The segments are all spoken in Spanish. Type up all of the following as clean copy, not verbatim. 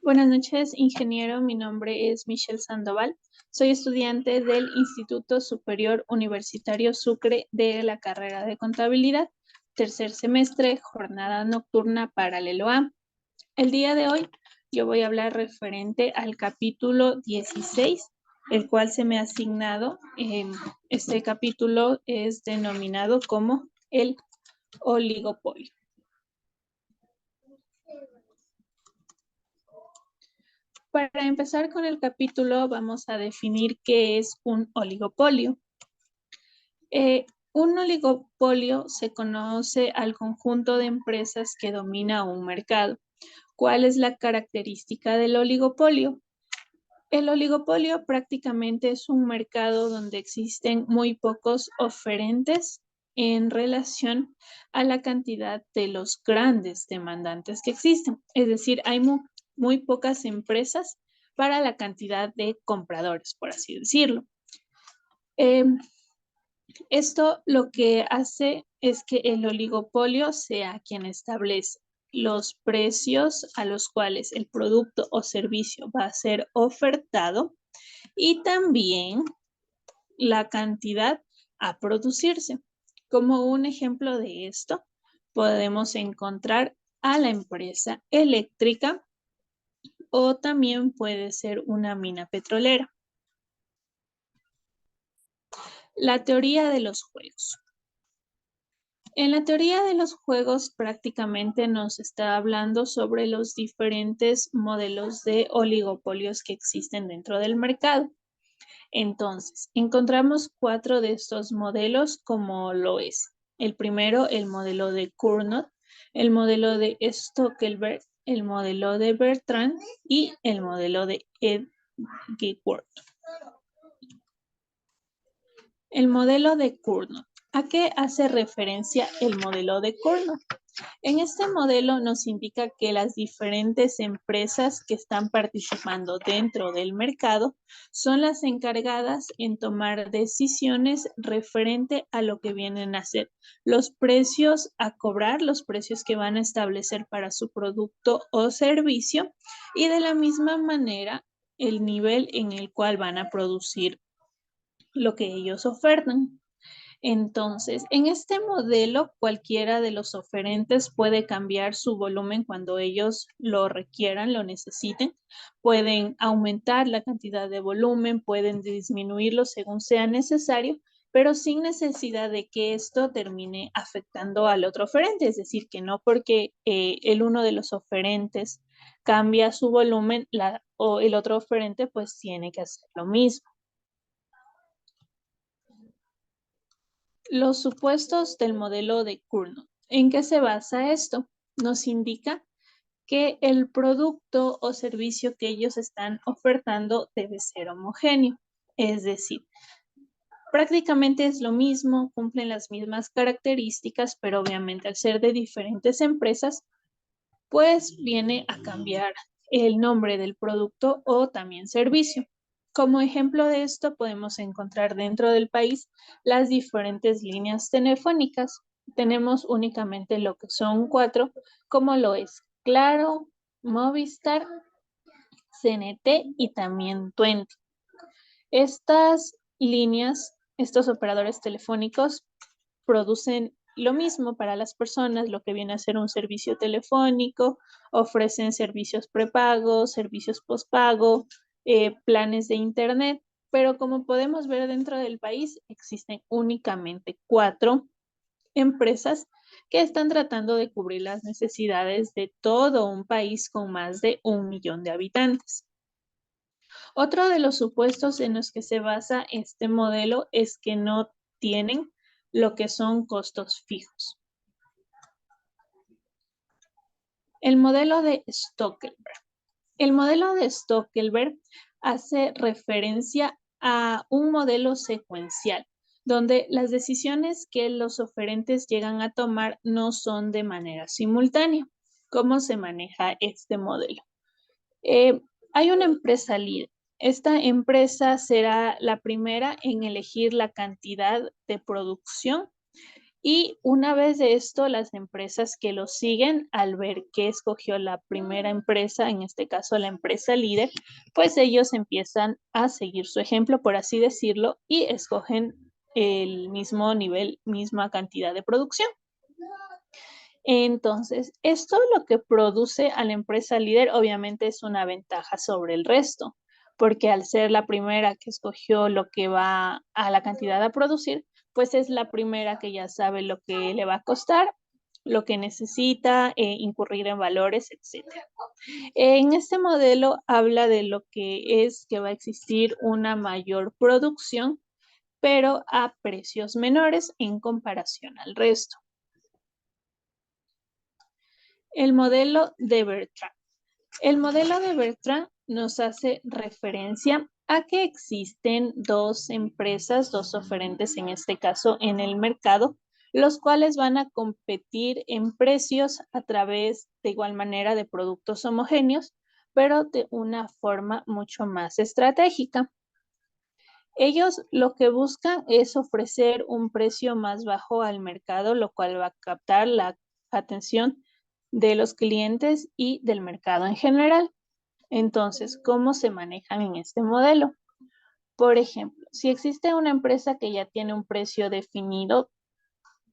Buenas noches, ingeniero. Mi nombre es Michelle Sandoval. Soy estudiante del Instituto Superior Universitario Sucre de la carrera de Contabilidad, tercer semestre, jornada nocturna paralelo A. El día de hoy yo voy a hablar referente al capítulo 16, el cual se me ha asignado. Este capítulo es denominado como el oligopolio. Para empezar con el capítulo, vamos a definir qué es un oligopolio. Un oligopolio se conoce al conjunto de empresas que domina un mercado. ¿Cuál es la característica del oligopolio? El oligopolio prácticamente es un mercado donde existen muy pocos oferentes en relación a la cantidad de los grandes demandantes que existen. Es decir, hay muy pocas empresas para la cantidad de compradores, por así decirlo. Esto lo que hace es que el oligopolio sea quien establece los precios a los cuales el producto o servicio va a ser ofertado y también la cantidad a producirse. Como un ejemplo de esto, podemos encontrar a la empresa eléctrica o también puede ser una mina petrolera. La teoría de los juegos. En la teoría de los juegos prácticamente nos está hablando sobre los diferentes modelos de oligopolios que existen dentro del mercado. Entonces, encontramos 4 de estos modelos como lo es. El primero, el modelo de Cournot, el modelo de Stockelberg, el modelo de Bertrand y el modelo de Edgeworth. El modelo de Cournot. ¿A qué hace referencia el modelo de Cournot? En este modelo nos indica que las diferentes empresas que están participando dentro del mercado son las encargadas en tomar decisiones referente a lo que vienen a ser los precios a cobrar, los precios que van a establecer para su producto o servicio y de la misma manera el nivel en el cual van a producir lo que ellos ofertan. Entonces, en este modelo, cualquiera de los oferentes puede cambiar su volumen cuando ellos lo requieran, lo necesiten. Pueden aumentar la cantidad de volumen, pueden disminuirlo según sea necesario, pero sin necesidad de que esto termine afectando al otro oferente. Es decir, que no porque el uno de los oferentes cambia su volumen, o el otro oferente pues tiene que hacer lo mismo. Los supuestos del modelo de Cournot. ¿En qué se basa esto? Nos indica que el producto o servicio que ellos están ofertando debe ser homogéneo. Es decir, prácticamente es lo mismo, cumplen las mismas características, pero obviamente al ser de diferentes empresas, pues viene a cambiar el nombre del producto o también servicio. Como ejemplo de esto, podemos encontrar dentro del país las diferentes líneas telefónicas. Tenemos únicamente lo que son 4, como lo es Claro, Movistar, CNT y también Tuenti. Estas líneas, estos operadores telefónicos producen lo mismo para las personas, lo que viene a ser un servicio telefónico, ofrecen servicios prepagos, servicios postpago, planes de internet, pero como podemos ver dentro del país, existen únicamente 4 empresas que están tratando de cubrir las necesidades de todo un país con más de 1 millón de habitantes. Otro de los supuestos en los que se basa este modelo es que no tienen lo que son costos fijos. El modelo de Stockelberg. El modelo de Stockelberg hace referencia a un modelo secuencial, donde las decisiones que los oferentes llegan a tomar no son de manera simultánea. ¿Cómo se maneja este modelo? Hay una empresa líder. Esta empresa será la primera en elegir la cantidad de producción Y una vez de esto, las empresas que lo siguen, al ver que escogió la primera empresa, en este caso la empresa líder, pues ellos empiezan a seguir su ejemplo, por así decirlo, y escogen el mismo nivel, misma cantidad de producción. Entonces, esto lo que produce a la empresa líder obviamente es una ventaja sobre el resto, porque al ser la primera que escogió lo que va a la cantidad a producir, pues es la primera que ya sabe lo que le va a costar, lo que necesita, incurrir en valores, etcétera. En este modelo habla de lo que es que va a existir una mayor producción, pero a precios menores en comparación al resto. El modelo de Bertrand. El modelo de Bertrand nos hace referencia a que existen dos empresas, dos oferentes en este caso en el mercado, los cuales van a competir en precios a través de igual manera de productos homogéneos, pero de una forma mucho más estratégica. Ellos lo que buscan es ofrecer un precio más bajo al mercado, lo cual va a captar la atención de los clientes y del mercado en general. Entonces, ¿cómo se manejan en este modelo? Por ejemplo, si existe una empresa que ya tiene un precio definido,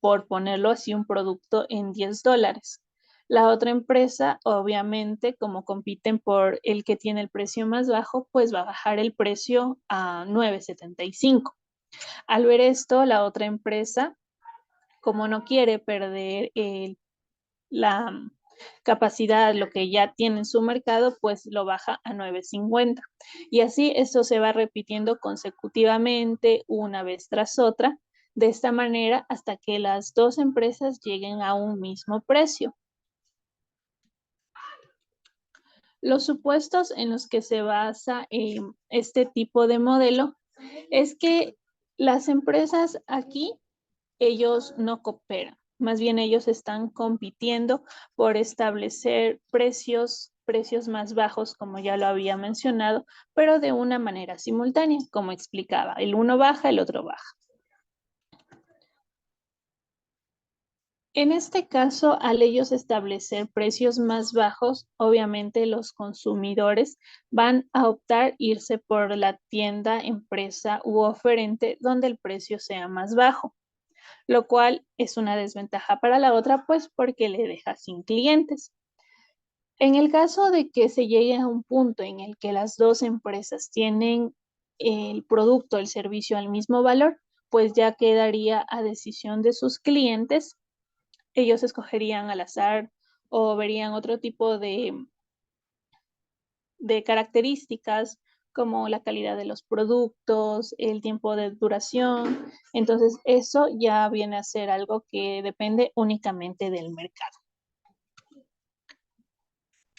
por ponerlo así, un producto en $10. La otra empresa, obviamente, como compiten por el que tiene el precio más bajo, pues va a bajar el precio a $9.75. Al ver esto, la otra empresa, como no quiere perder la capacidad, lo que ya tiene en su mercado, pues lo baja a $9.50. Y así esto se va repitiendo consecutivamente una vez tras otra, de esta manera hasta que las dos empresas lleguen a un mismo precio. Los supuestos en los que se basa este tipo de modelo es que las empresas aquí, ellos no cooperan, más bien ellos están compitiendo por establecer precios más bajos, como ya lo había mencionado, pero de una manera simultánea, como explicaba, el uno baja, el otro baja. En este caso, al ellos establecer precios más bajos, obviamente los consumidores van a optar irse por la tienda, empresa u oferente donde el precio sea más bajo, lo cual es una desventaja para la otra, pues porque le deja sin clientes. En el caso de que se llegue a un punto en el que las dos empresas tienen el producto, el servicio al mismo valor, pues ya quedaría a decisión de sus clientes. Ellos escogerían al azar o verían otro tipo de características como la calidad de los productos, el tiempo de duración. Entonces, eso ya viene a ser algo que depende únicamente del mercado.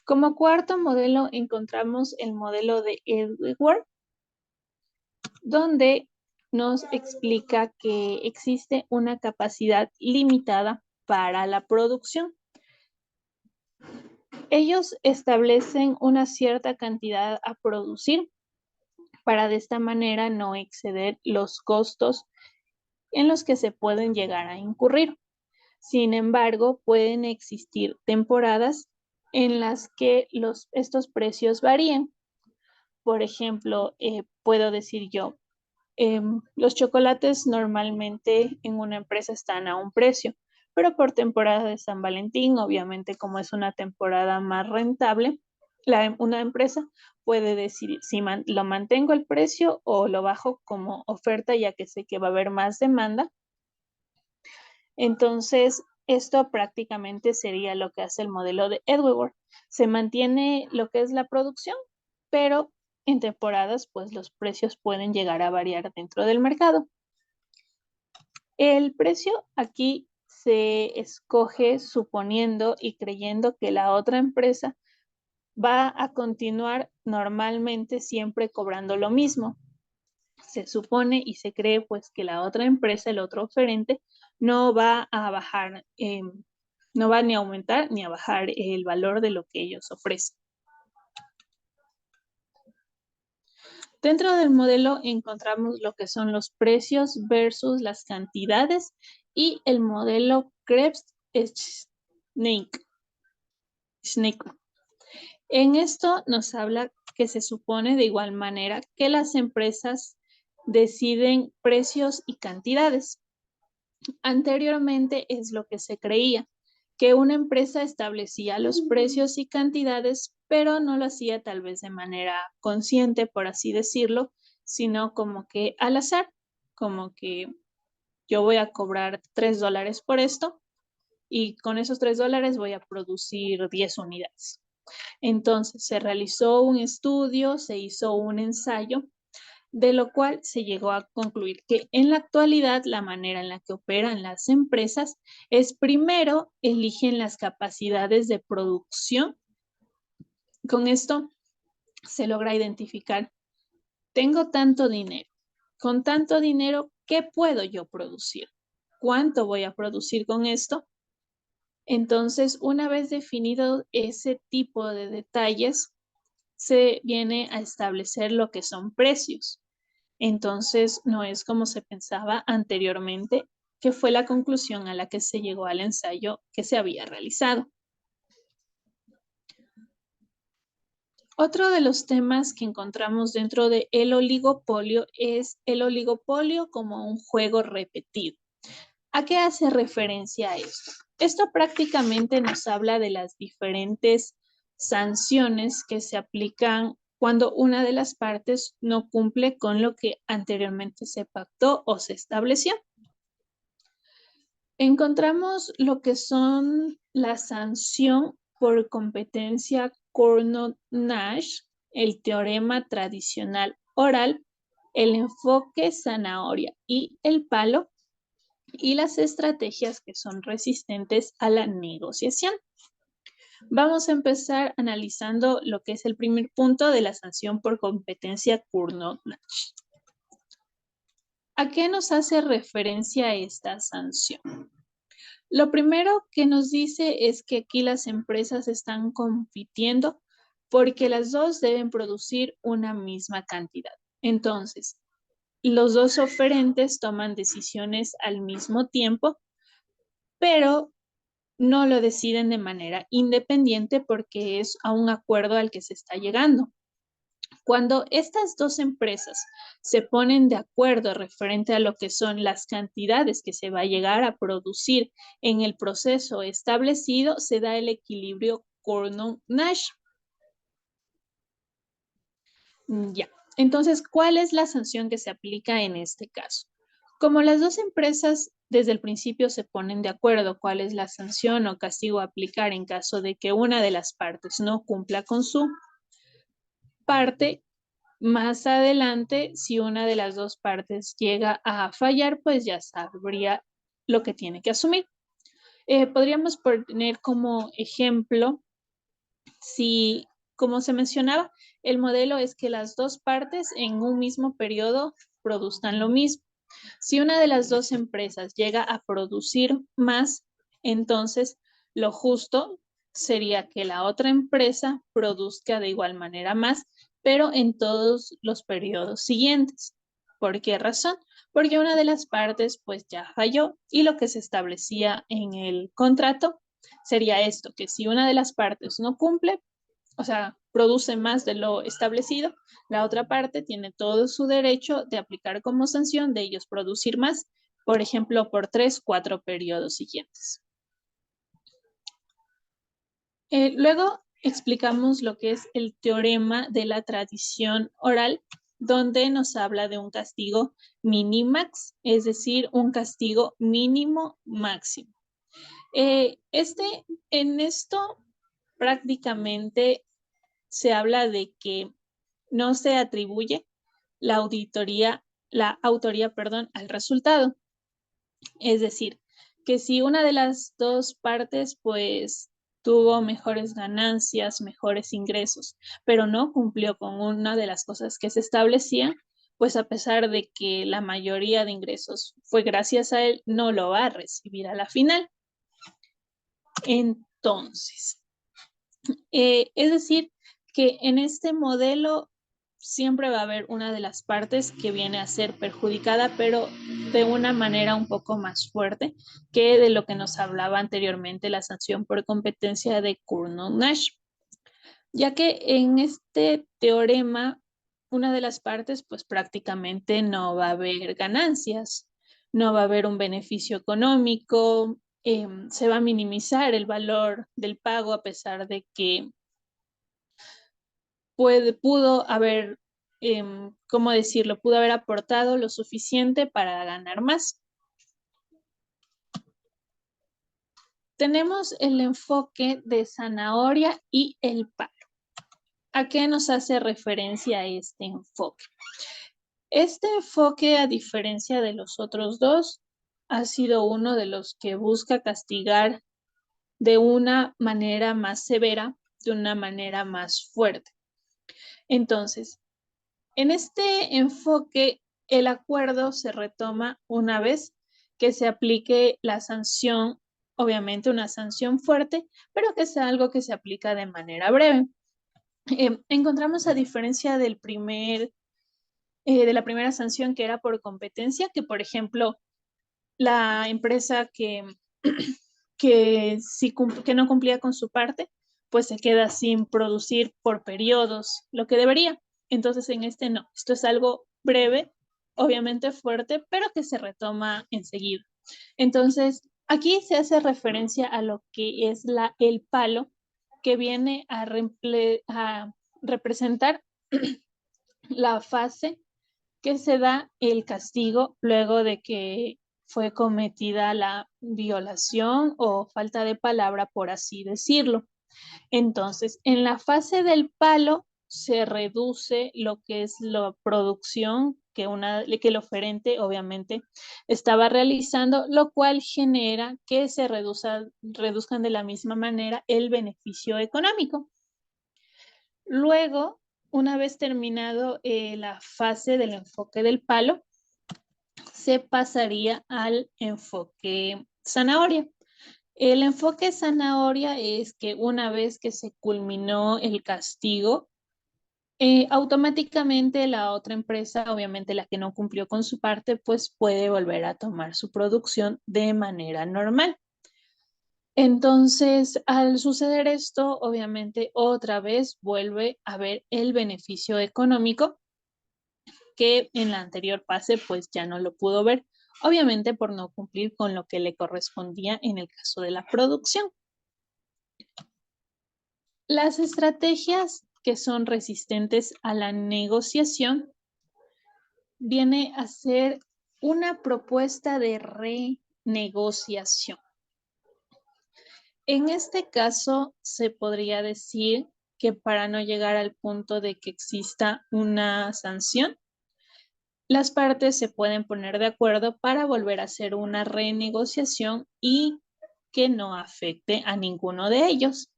Como cuarto modelo encontramos el modelo de Edward, donde nos explica que existe una capacidad limitada para la producción. Ellos establecen una cierta cantidad a producir para de esta manera no exceder los costos en los que se pueden llegar a incurrir. Sin embargo, pueden existir temporadas en las que estos precios varían. Por ejemplo, puedo decir yo, los chocolates normalmente en una empresa están a un precio, pero por temporada de San Valentín, obviamente como es una temporada más rentable, una empresa puede decidir si lo mantengo el precio o lo bajo como oferta, ya que sé que va a haber más demanda. Entonces, esto prácticamente sería lo que hace el modelo de Edward. Se mantiene lo que es la producción, pero en temporadas, pues los precios pueden llegar a variar dentro del mercado. El precio aquí se escoge suponiendo y creyendo que la otra empresa va a continuar normalmente siempre cobrando lo mismo. Se supone y se cree pues que la otra empresa, el otro oferente, no va a bajar, no va ni a aumentar ni a bajar el valor de lo que ellos ofrecen. Dentro del modelo encontramos lo que son los precios versus las cantidades y el modelo Krebs-Schneekman. En esto nos habla que se supone de igual manera que las empresas deciden precios y cantidades. Anteriormente es lo que se creía, que una empresa establecía los precios y cantidades, pero no lo hacía tal vez de manera consciente, por así decirlo, sino como que al azar, como que yo voy a cobrar $3 por esto y con esos $3 voy a producir 10 unidades. Entonces se realizó un estudio, se hizo un ensayo, de lo cual se llegó a concluir que en la actualidad la manera en la que operan las empresas es primero eligen las capacidades de producción. Con esto se logra identificar, tengo tanto dinero, con tanto dinero, ¿qué puedo yo producir? ¿Cuánto voy a producir con esto? Entonces, una vez definido ese tipo de detalles, se viene a establecer lo que son precios. Entonces, no es como se pensaba anteriormente, que fue la conclusión a la que se llegó al ensayo que se había realizado. Otro de los temas que encontramos dentro del oligopolio es el oligopolio como un juego repetido. ¿A qué hace referencia esto? Esto prácticamente nos habla de las diferentes sanciones que se aplican cuando una de las partes no cumple con lo que anteriormente se pactó o se estableció. Encontramos lo que son la sanción por competencia Cournot-Nash, el teorema tradicional oral, el enfoque zanahoria y el palo, y las estrategias que son resistentes a la negociación. Vamos a empezar analizando lo que es el primer punto de la sanción por competencia Cournot-Nash. ¿A qué nos hace referencia esta sanción? Lo primero que nos dice es que aquí las empresas están compitiendo porque las dos deben producir una misma cantidad. Entonces, los dos oferentes toman decisiones al mismo tiempo, pero no lo deciden de manera independiente porque es a un acuerdo al que se está llegando. Cuando estas dos empresas se ponen de acuerdo referente a lo que son las cantidades que se va a llegar a producir en el proceso establecido, se da el equilibrio Cournot-Nash. Ya. Entonces, ¿cuál es la sanción que se aplica en este caso? Como las dos empresas desde el principio se ponen de acuerdo cuál es la sanción o castigo a aplicar en caso de que una de las partes no cumpla con su parte, más adelante, si una de las dos partes llega a fallar, pues ya sabría lo que tiene que asumir. Podríamos poner como ejemplo, si, como se mencionaba, el modelo es que las dos partes en un mismo periodo produzcan lo mismo. Si una de las dos empresas llega a producir más, entonces lo justo sería que la otra empresa produzca de igual manera más, pero en todos los periodos siguientes. ¿Por qué razón? Porque una de las partes pues ya falló y lo que se establecía en el contrato sería esto, que si una de las partes no cumple, o sea, produce más de lo establecido, la otra parte tiene todo su derecho de aplicar como sanción de ellos producir más, por ejemplo, por 3, 4 periodos siguientes. Luego explicamos lo que es el teorema de la tradición oral, donde nos habla de un castigo minimax, es decir, un castigo mínimo máximo. En esto prácticamente se habla de que no se atribuye la autoría, al resultado. Es decir, que si una de las dos partes pues tuvo mejores ganancias, mejores ingresos, pero no cumplió con una de las cosas que se establecían, pues a pesar de que la mayoría de ingresos fue gracias a él, no lo va a recibir a la final. Entonces, es decir, que en este modelo siempre va a haber una de las partes que viene a ser perjudicada, pero de una manera un poco más fuerte que de lo que nos hablaba anteriormente la sanción por competencia de Cournot-Nash, ya que en este teorema una de las partes pues prácticamente no va a haber ganancias, no va a haber un beneficio económico, se va a minimizar el valor del pago a pesar de que pudo haber, ¿cómo decirlo? Pudo haber aportado lo suficiente para ganar más. Tenemos el enfoque de zanahoria y el palo. ¿A qué nos hace referencia este enfoque? Este enfoque, a diferencia de los otros dos, ha sido uno de los que busca castigar de una manera más severa, de una manera más fuerte. Entonces, en este enfoque, el acuerdo se retoma una vez que se aplique la sanción, obviamente una sanción fuerte, pero que sea algo que se aplica de manera breve. Encontramos, a diferencia del de la primera sanción, que era por competencia, que por ejemplo la empresa que no cumplía con su parte, pues se queda sin producir por periodos lo que debería. Entonces en este no, esto es algo breve, obviamente fuerte, pero que se retoma enseguida. Entonces aquí se hace referencia a lo que es el palo, que viene a representar la fase que se da el castigo luego de que fue cometida la violación o falta de palabra, por así decirlo. Entonces, en la fase del palo se reduce lo que es la producción que el oferente obviamente estaba realizando, lo cual genera que se reduzcan de la misma manera el beneficio económico. Luego, una vez terminado la fase del enfoque del palo, se pasaría al enfoque zanahoria. El enfoque zanahoria es que una vez que se culminó el castigo, automáticamente la otra empresa, obviamente la que no cumplió con su parte, pues puede volver a tomar su producción de manera normal. Entonces, al suceder esto, obviamente otra vez vuelve a haber el beneficio económico que en la anterior fase pues ya no lo pudo ver, obviamente por no cumplir con lo que le correspondía en el caso de la producción. Las estrategias que son resistentes a la negociación viene a ser una propuesta de renegociación. En este caso, se podría decir que para no llegar al punto de que exista una sanción, las partes se pueden poner de acuerdo para volver a hacer una renegociación y que no afecte a ninguno de ellos.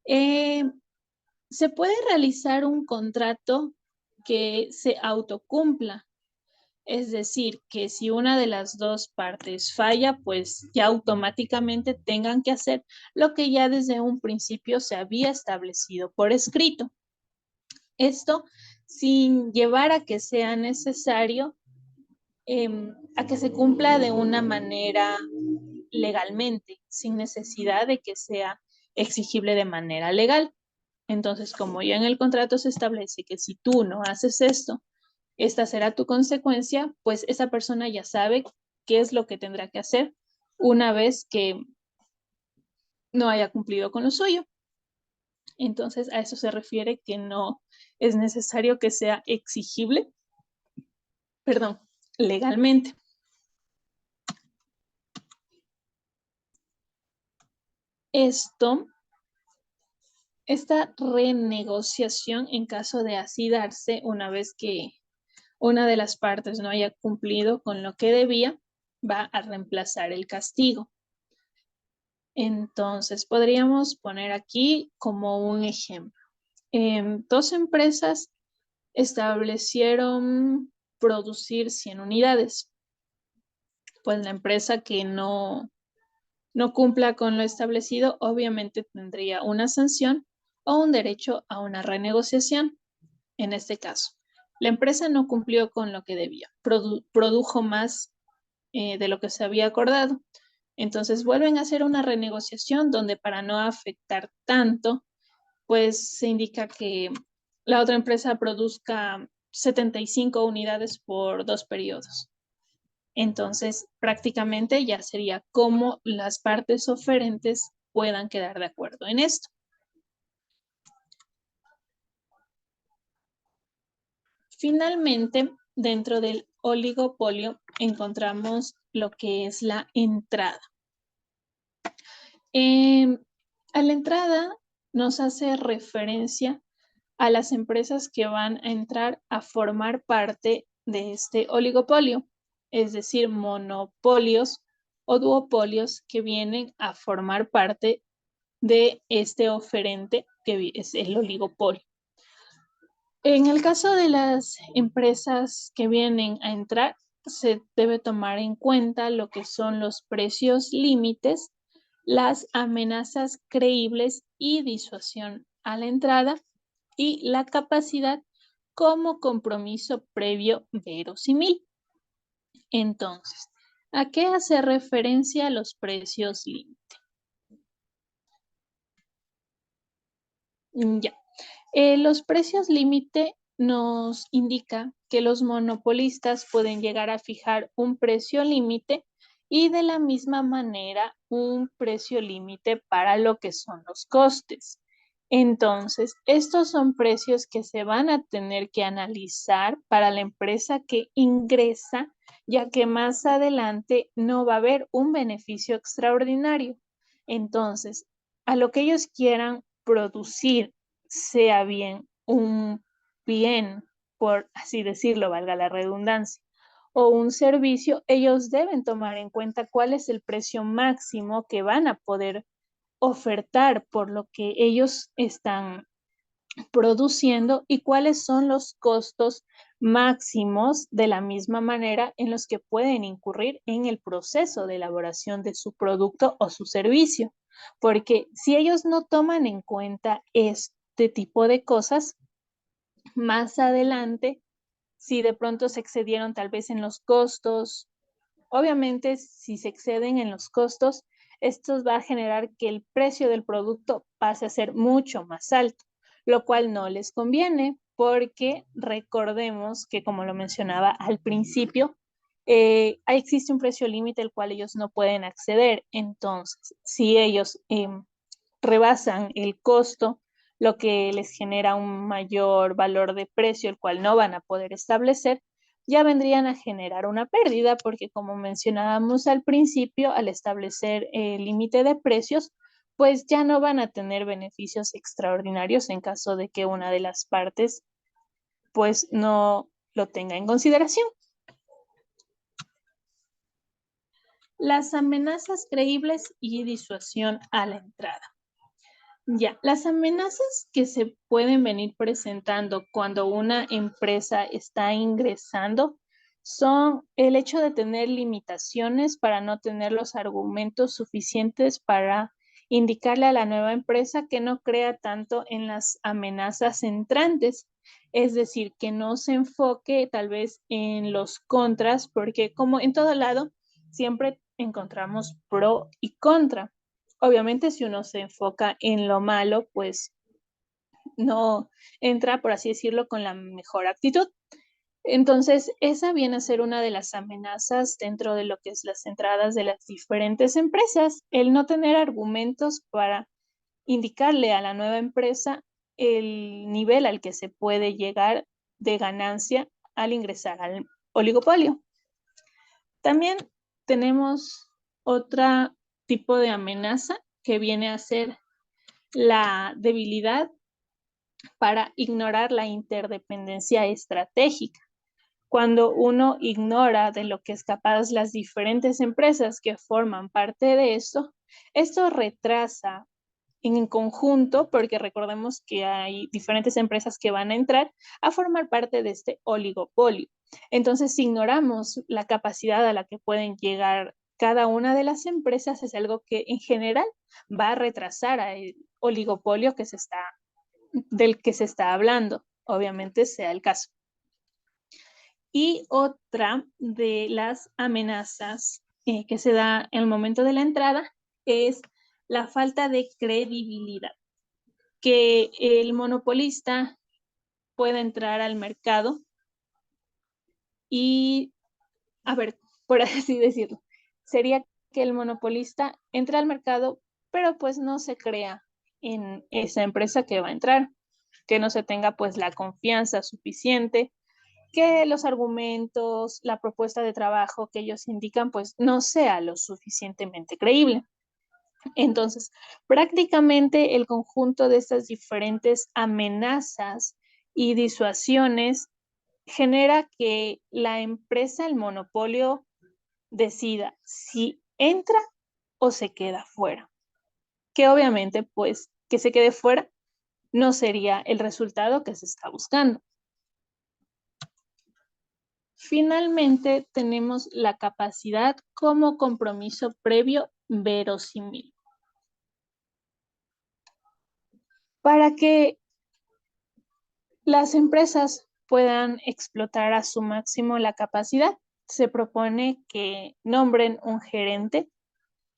Se puede realizar un contrato que se autocumpla. Es decir, que si una de las dos partes falla, pues ya automáticamente tengan que hacer lo que ya desde un principio se había establecido por escrito. Esto sin llevar a que sea necesario, a que se cumpla de una manera legalmente, sin necesidad de que sea exigible de manera legal. Entonces, como ya en el contrato se establece que si tú no haces esto, esta será tu consecuencia, pues esa persona ya sabe qué es lo que tendrá que hacer una vez que no haya cumplido con lo suyo. Entonces, a eso se refiere que no es necesario que sea exigible, perdón, legalmente. Esta renegociación, en caso de así darse, una vez que una de las partes no haya cumplido con lo que debía, va a reemplazar el castigo. Entonces, podríamos poner aquí como un ejemplo. Dos empresas establecieron producir 100 unidades. Pues la empresa que no cumpla con lo establecido, obviamente tendría una sanción o un derecho a una renegociación. en este caso. La empresa no cumplió con lo que debía, produjo más de lo que se había acordado. Entonces vuelven a hacer una renegociación donde para no afectar tanto, pues se indica que la otra empresa produzca 75 unidades por 2 periodos. Entonces, prácticamente ya sería cómo las partes oferentes puedan quedar de acuerdo en esto. Finalmente, dentro del oligopolio encontramos lo que es la entrada. A la entrada nos hace referencia a las empresas que van a entrar a formar parte de este oligopolio, es decir, monopolios o duopolios que vienen a formar parte de este oferente que es el oligopolio. En el caso de las empresas que vienen a entrar, se debe tomar en cuenta lo que son los precios límites, las amenazas creíbles y disuasión a la entrada y la capacidad como compromiso previo verosímil. Entonces, ¿a qué hace referencia los precios límite? Ya. Los precios límite nos indica que los monopolistas pueden llegar a fijar un precio límite y de la misma manera un precio límite para lo que son los costes. Entonces, estos son precios que se van a tener que analizar para la empresa que ingresa, ya que más adelante no va a haber un beneficio extraordinario. Entonces, a lo que ellos quieran producir, sea bien un bien, por así decirlo, valga la redundancia, o un servicio, ellos deben tomar en cuenta cuál es el precio máximo que van a poder ofertar por lo que ellos están produciendo y cuáles son los costos máximos de la misma manera en los que pueden incurrir en el proceso de elaboración de su producto o su servicio. Porque si ellos no toman en cuenta este tipo de cosas, más adelante, si de pronto se excedieron tal vez en los costos, obviamente si se exceden en los costos, esto va a generar que el precio del producto pase a ser mucho más alto, lo cual no les conviene porque recordemos que, como lo mencionaba al principio, existe un precio límite al cual ellos no pueden acceder. Entonces, si ellos rebasan el costo, lo que les genera un mayor valor de precio, el cual no van a poder establecer, ya vendrían a generar una pérdida, porque como mencionábamos al principio, al establecer el límite de precios, pues ya no van a tener beneficios extraordinarios en caso de que una de las partes pues no lo tenga en consideración. Las amenazas creíbles y disuasión a la entrada. Ya, las amenazas que se pueden venir presentando cuando una empresa está ingresando son el hecho de tener limitaciones para no tener los argumentos suficientes para indicarle a la nueva empresa que no crea tanto en las amenazas entrantes, es decir, que no se enfoque tal vez en los contras, porque como en todo lado, siempre encontramos pro y contra. Obviamente, si uno se enfoca en lo malo, pues no entra, por así decirlo, con la mejor actitud. Entonces, esa viene a ser una de las amenazas dentro de lo que es las entradas de las diferentes empresas, el no tener argumentos para indicarle a la nueva empresa el nivel al que se puede llegar de ganancia al ingresar al oligopolio. También tenemos otro tipo de amenaza que viene a ser la debilidad para ignorar la interdependencia estratégica. Cuando uno ignora de lo que es capaz las diferentes empresas que forman parte de esto retrasa en conjunto, porque recordemos que hay diferentes empresas que van a entrar a formar parte de este oligopolio. Entonces, si ignoramos la capacidad a la que pueden llegar cada una de las empresas, es algo que en general va a retrasar al oligopolio del que se está hablando. obviamente sea el caso. Y otra de las amenazas que se da en el momento de la entrada es la falta de credibilidad, que el monopolista pueda entrar al mercado y, a ver, por así decirlo, sería que el monopolista entre al mercado, pero pues no se crea en esa empresa que va a entrar, que no se tenga pues la confianza suficiente, que los argumentos, la propuesta de trabajo que ellos indican pues no sea lo suficientemente creíble. Entonces, prácticamente el conjunto de estas diferentes amenazas y disuasiones genera que la empresa, el monopolio, decida si entra o se queda fuera. Que obviamente, pues, que se quede fuera no sería el resultado que se está buscando. Finalmente, tenemos la capacidad como compromiso previo verosímil. Para que las empresas puedan explotar a su máximo la capacidad, se propone que nombren un gerente,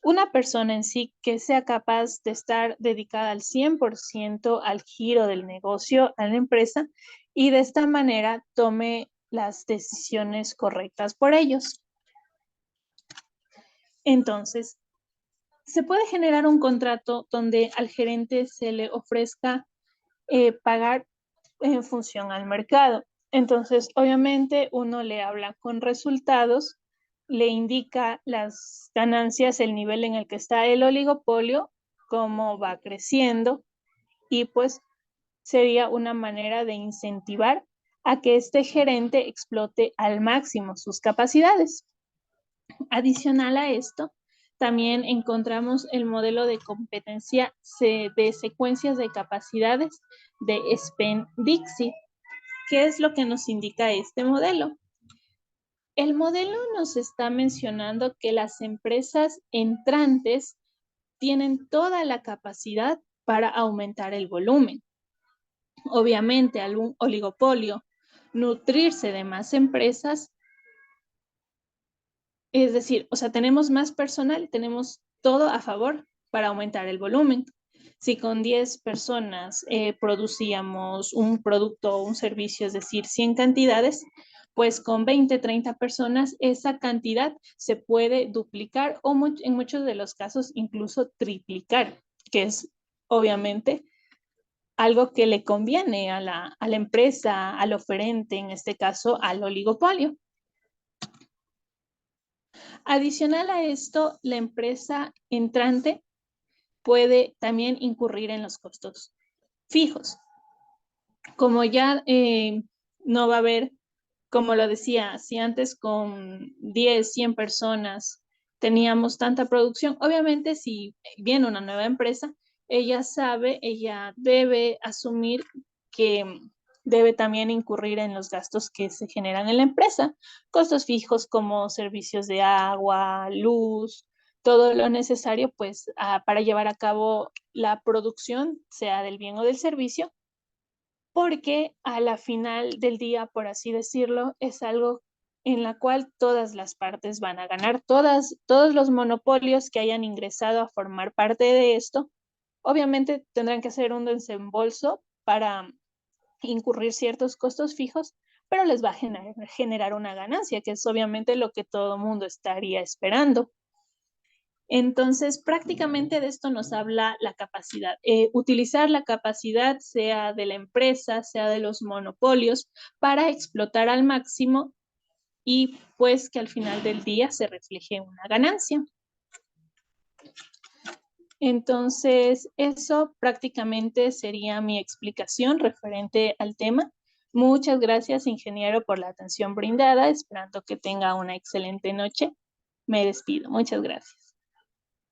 una persona en sí que sea capaz de estar dedicada al 100% al giro del negocio, a la empresa, y de esta manera tome las decisiones correctas por ellos. Entonces, se puede generar un contrato donde al gerente se le ofrezca pagar en función al mercado. Entonces, obviamente, uno le habla con resultados, le indica las ganancias, el nivel en el que está el oligopolio, cómo va creciendo, y pues sería una manera de incentivar a que este gerente explote al máximo sus capacidades. Adicional a esto, también encontramos el modelo de competencia de secuencias de capacidades de Spen-Dixit. ¿Qué es lo que nos indica este modelo? El modelo nos está mencionando que las empresas entrantes tienen toda la capacidad para aumentar el volumen. Obviamente, al un oligopolio nutrirse de más empresas, es decir, o sea, tenemos más personal, tenemos todo a favor para aumentar el volumen. Si con 10 personas producíamos un producto o un servicio, es decir, 100 cantidades, pues con 20, 30 personas esa cantidad se puede duplicar o en muchos de los casos incluso triplicar, que es obviamente algo que le conviene a la empresa, al oferente, en este caso al oligopolio. Adicional a esto, la empresa entrante puede también incurrir en los costos fijos. Como ya no va a haber, como lo decía, si antes con 10, 100 personas teníamos tanta producción, obviamente si viene una nueva empresa, ella sabe, ella debe asumir que debe también incurrir en los gastos que se generan en la empresa, costos fijos como servicios de agua, luz, todo lo necesario pues para llevar a cabo la producción, sea del bien o del servicio, porque a la final del día, por así decirlo, es algo en la cual todas las partes van a ganar, todos los monopolios que hayan ingresado a formar parte de esto, obviamente tendrán que hacer un desembolso para incurrir ciertos costos fijos, pero les va a generar una ganancia, que es obviamente lo que todo mundo estaría esperando. Entonces, prácticamente de esto nos habla la capacidad. Utilizar la capacidad, sea de la empresa, sea de los monopolios, para explotar al máximo y pues que al final del día se refleje una ganancia. Entonces, eso prácticamente sería mi explicación referente al tema. Muchas gracias, ingeniero, por la atención brindada, esperando que tenga una excelente noche. Me despido. Muchas gracias.